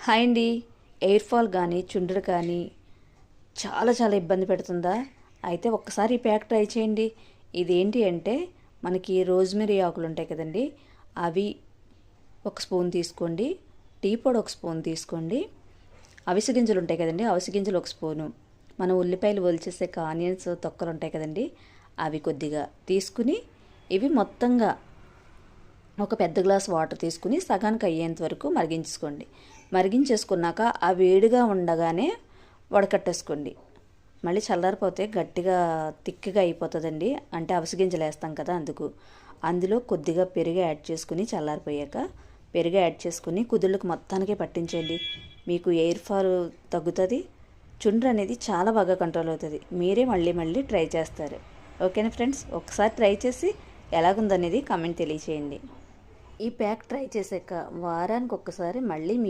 Hi అండి. Hair fall కానీ చుండ్రు కానీ చాలా చాలా ఇబ్బంది పెడుతుందా? అయితే ఒక్కసారి ఈ ప్యాక్ ట్రై చేయండి. ఇదేంటి అంటే మనకి రోజ్మెరీ ఆకులు ఉంటాయి కదండి, అవి ఒక స్పూన్ తీసుకోండి. టీ పొడి ఒక స్పూన్ తీసుకోండి. అవిసె గింజలు ఉంటాయి కదండి, అవిసె గింజలు ఒక స్పూను. మనం ఉల్లిపాయలు ఒలిచేసే ఆనియన్స్ తొక్కలు ఉంటాయి కదండి, అవి కొద్దిగా తీసుకుని ఇవి మొత్తంగా ఒక పెద్ద గ్లాస్ వాటర్ తీసుకుని సగానికి అయ్యేంత వరకు మరిగించుకోండి. మరిగించేసుకున్నాక ఆ వేడిగా ఉండగానే వడకట్టేసుకోండి. మళ్ళీ చల్లారిపోతే గట్టిగా తిక్కిగా అయిపోతుందండి, అంటే అవిసె గింజలు వేస్తాం కదా అందుకు. అందులో కొద్దిగా పెరుగు యాడ్ చేసుకుని చల్లారిపోయాక పెరుగు యాడ్ చేసుకుని కుదుళ్ళకు మొత్తానికి పట్టించండి. మీకు ఎయిర్ ఫాల్ తగ్గుతుంది, చుండ్రు అనేది చాలా బాగా కంట్రోల్ అవుతుంది. మీరే మళ్ళీ మళ్ళీ ట్రై చేస్తారు. ఓకేనా ఫ్రెండ్స్, ఒకసారి ట్రై చేసి ఎలాగుందనేది కామెంట్ తెలియచేయండి. ఈ ప్యాక్ ట్రై చేశాక వారానికి ఒక్కసారి మళ్ళీ మీరు